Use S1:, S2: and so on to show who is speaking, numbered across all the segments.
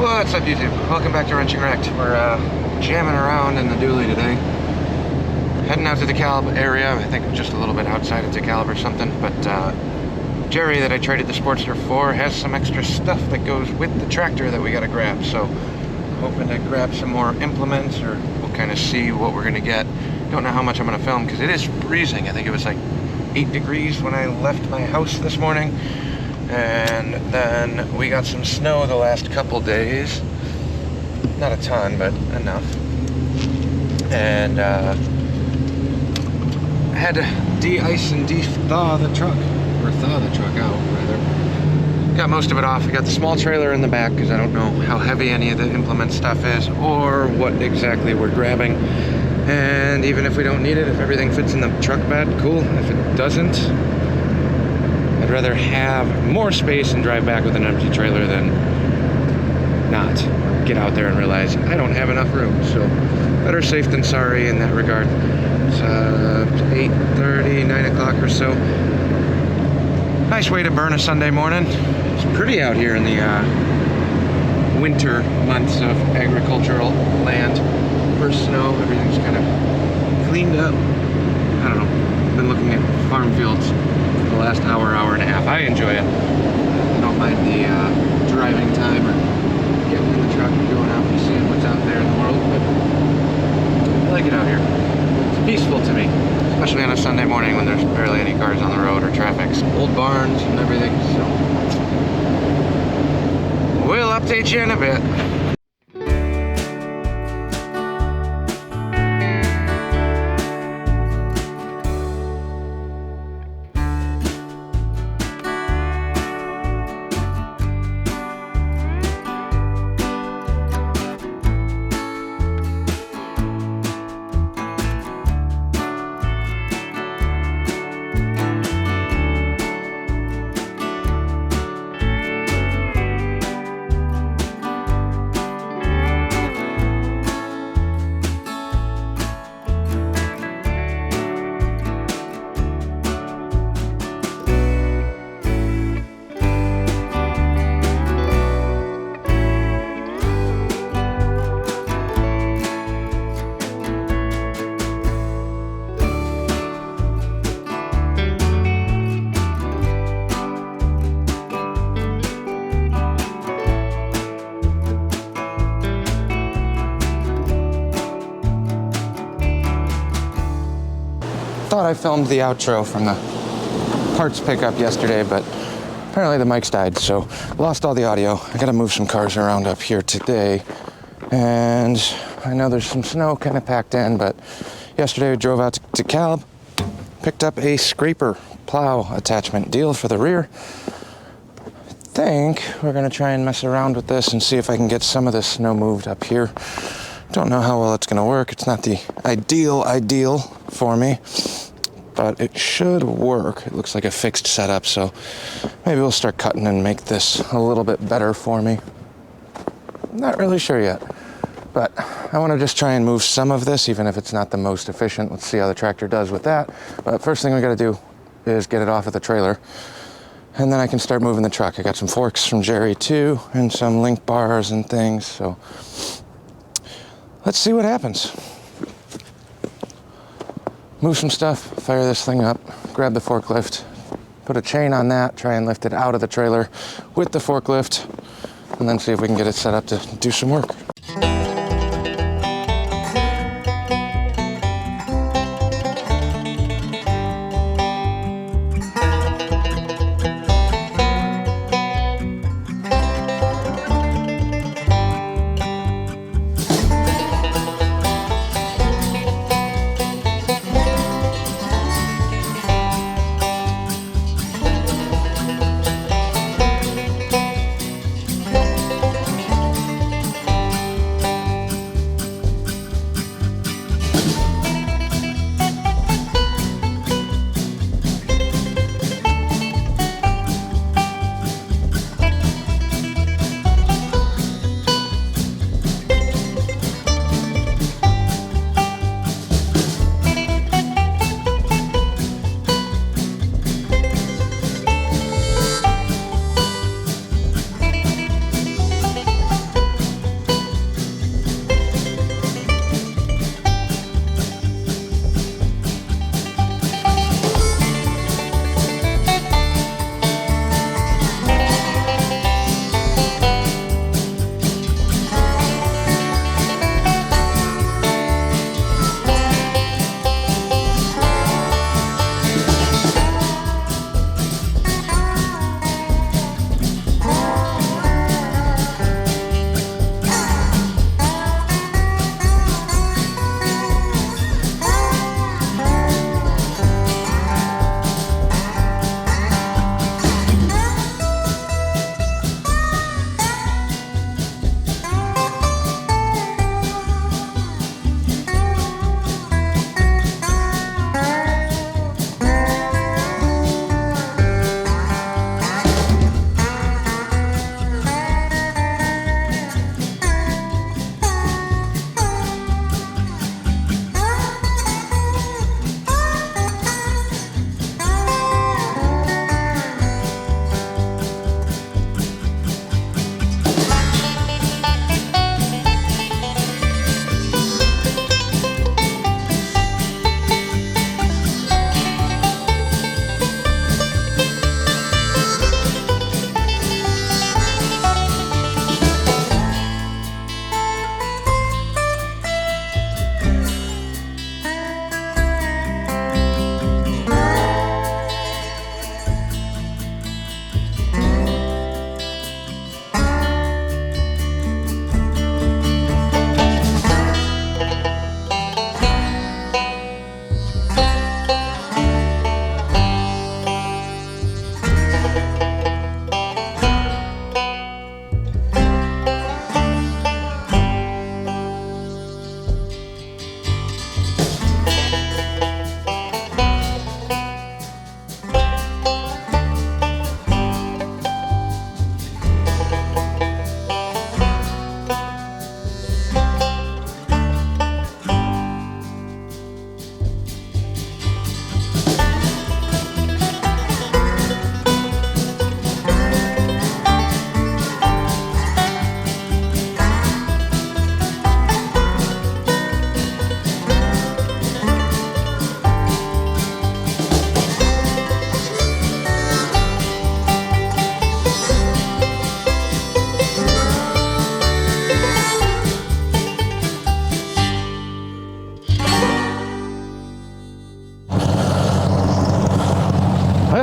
S1: What's up, YouTube? Welcome back to Wrenching Wrecked. We're jamming around in the dually today. Heading out to the DeKalb area. I think just a little bit outside of DeKalb or something. But Jerry, that I traded the Sportster for, has some extra stuff that goes with the tractor that we gotta grab. So, hoping to grab some more implements, or we'll kind of see what we're gonna get. Don't know how much I'm gonna film because it is freezing. I think it was like 8 degrees when I left my house this morning. And then we got some snow the last couple days. Not a ton, but enough. And had to de-ice and de-thaw the truck. Or thaw the truck out, rather. Got most of it off. I got the small trailer in the back because I don't know how heavy any of the implement stuff is or what exactly we're grabbing. And even if we don't need it, if everything fits in the truck bed, cool. If it doesn't, I'd rather have more space and drive back with an empty trailer than not get out there and realize I don't have enough room. So better safe than sorry in that regard. It's 8:30, 9 o'clock or so. Nice way to burn a Sunday morning. It's pretty out here in the winter months of agricultural land. First snow, everything's kind of cleaned up. I don't know. Been looking at farm fields the last hour and a half. I enjoy it. I don't mind the driving time or getting in the truck and going out and seeing what's out there in the world, but I like it out here. It's peaceful to me, especially on a Sunday morning when there's barely any cars on the road or traffic. Old barns and everything, so we'll update you in a bit. Thought I filmed the outro from the parts pickup yesterday, but apparently the mics died, so lost all the audio. I gotta move some cars around up here today, and I know there's some snow kind of packed in, but yesterday we drove out to DeKalb, picked up a scraper plow attachment deal for the rear. I think we're gonna try and mess around with this and see if I can get some of this snow moved up here. Don't know how well it's gonna work. It's not the ideal for me, but it should work. It looks like a fixed setup, so maybe we'll start cutting and make this a little bit better for me. Not really sure yet, but I want to just try and move some of this, even if it's not the most efficient. Let's see how the tractor does with that. But first thing we got to do is get it off of the trailer, and then I can start moving the truck. I got some forks from Jerry too, and some link bars and things, so let's see what happens. Move some stuff, fire this thing up, grab the forklift, put a chain on that, try and lift it out of the trailer with the forklift, and then see if we can get it set up to do some work.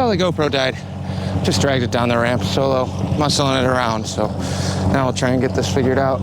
S1: the GoPro died. Just dragged it down the ramp solo, muscling it around. So now I'll try and get this figured out.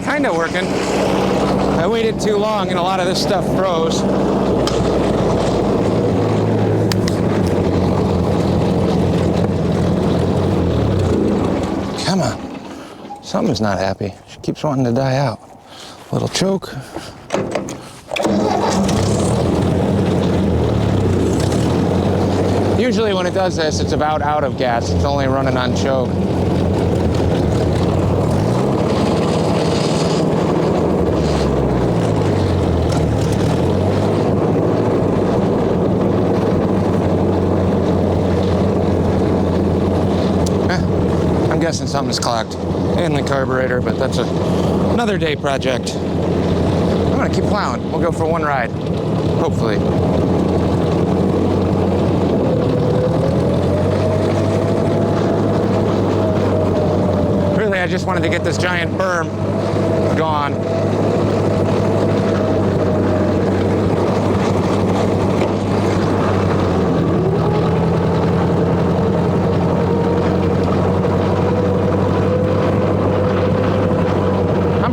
S1: Kind of working. I waited too long and a lot of this stuff froze. Come on. Something's not happy. She keeps wanting to die out. Little choke. Usually when it does this, it's about out of gas. It's only running on choke. Guessing something's clogged in the carburetor, but that's another day project. I'm gonna keep plowing. We'll go for one ride, hopefully. Really, I just wanted to get this giant berm gone.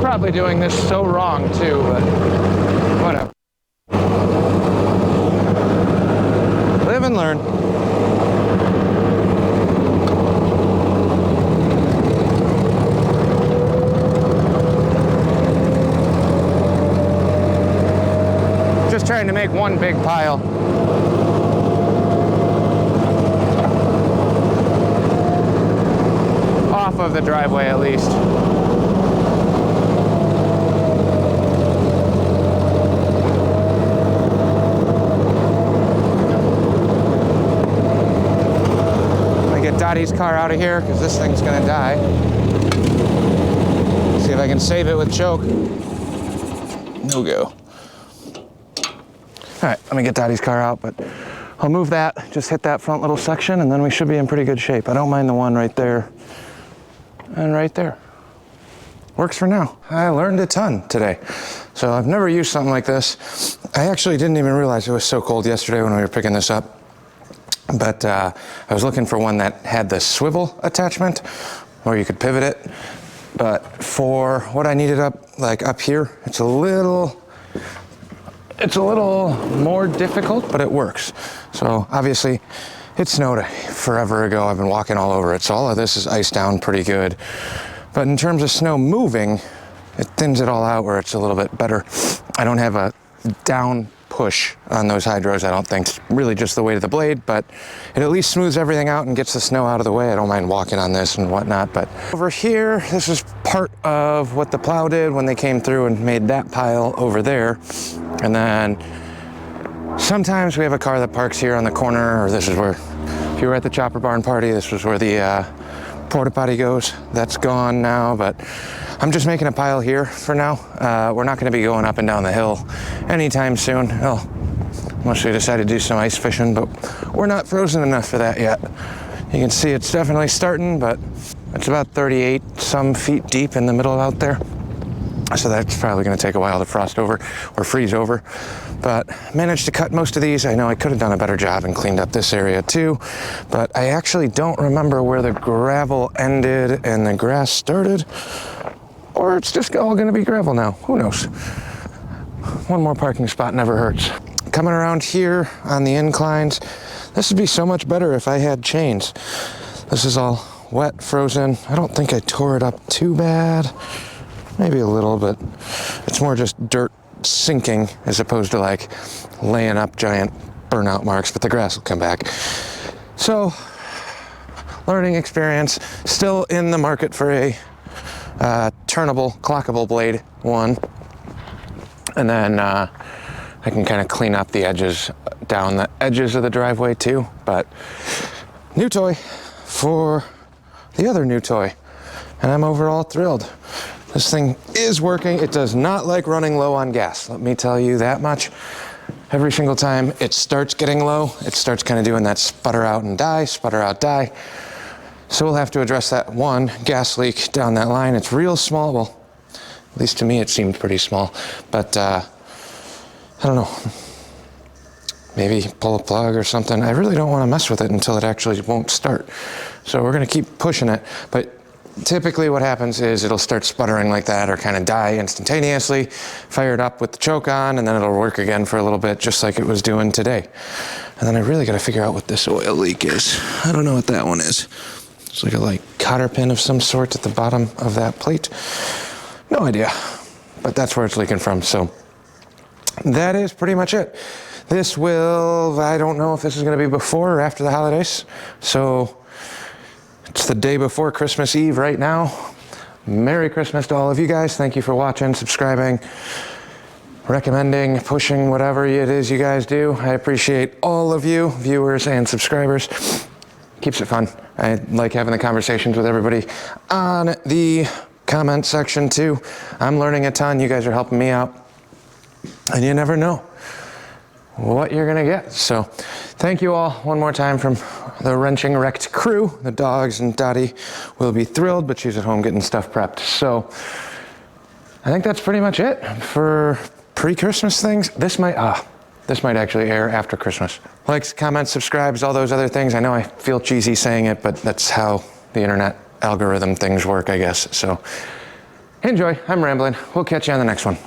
S1: Probably doing this so wrong too, but whatever. Live and learn. Just trying to make one big pile. Off of the driveway at least. Dottie's car out of here because this thing's gonna die. See if I can save it with choke. No go. All right, let me get Dottie's car out, but I'll move that, just hit that front little section, and then we should be in pretty good shape. I don't mind the one right there and right there. Works for now. I learned a ton today. So I've never used something like this. I actually didn't even realize it was so cold yesterday when we were picking this up. But I was looking for one that had the swivel attachment where you could pivot it. But for what I needed up here, it's a little more difficult, but it works. So obviously it snowed forever ago. I've been walking all over it. So all of this is iced down pretty good. But in terms of snow moving, it thins it all out where it's a little bit better. I don't have a down push on those hydros, I don't think. It's really just the weight of the blade, but it at least smooths everything out and gets the snow out of the way. I don't mind walking on this and whatnot. But over here, this is part of what the plow did when they came through and made that pile over there. And then sometimes we have a car that parks here on the corner, or this is where, if you were at the chopper barn party, this was where the porta potty goes. That's gone now, but I'm just making a pile here for now. We're not going to be going up and down the hill anytime soon. Well, unless we decide to do some ice fishing, but we're not frozen enough for that yet. You can see it's definitely starting, but it's about 38 some feet deep in the middle out there. So that's probably going to take a while to frost over or freeze over. But managed to cut most of these. I know I could have done a better job and cleaned up this area too, but I actually don't remember where the gravel ended and the grass started. Or it's just all gonna be gravel now, who knows? One more parking spot never hurts. Coming around here on the inclines, this would be so much better if I had chains. This is all wet, frozen. I don't think I tore it up too bad. Maybe a little, but it's more just dirt sinking as opposed to like laying up giant burnout marks, but the grass will come back. So, learning experience, still in the market for a turnable, clockable blade one. And then I can kind of clean up the edges, down the edges of the driveway too. But new toy for the other new toy. And I'm overall thrilled. This thing is working. It does not like running low on gas. Let me tell you that much. Every single time it starts getting low, it starts kind of doing that sputter out and die, sputter out, die. So we'll have to address that one gas leak down that line. It's real small. Well, at least to me it seemed pretty small. But I don't know. Maybe pull a plug or something. I really don't want to mess with it until it actually won't start. So we're going to keep pushing it. But typically what happens is it'll start sputtering like that or kind of die instantaneously, fire it up with the choke on, and then it'll work again for a little bit just like it was doing today. And then I really got to figure out what this oil leak is. I don't know what that one is. It's like a cotter pin of some sort at the bottom of that plate. No idea, but that's where it's leaking from. So that is pretty much it. This will, I don't know if this is going to be before or after the holidays. So it's the day before Christmas Eve right now. Merry Christmas to all of you guys. Thank you for watching, subscribing, recommending, pushing, whatever it is you guys do. I appreciate all of you, viewers and subscribers. Keeps it fun. I like having the conversations with everybody on the comment section too. I'm learning a ton. You guys are helping me out. And you never know what you're gonna get. So thank you all one more time from the Wrenching Wrecked crew. The dogs and Dottie will be thrilled, but she's at home getting stuff prepped. So I think that's pretty much it for pre-Christmas things. This might actually air after Christmas. Likes, comments, subscribes, all those other things. I know I feel cheesy saying it, but that's how the internet algorithm things work, I guess. So enjoy. I'm rambling. We'll catch you on the next one.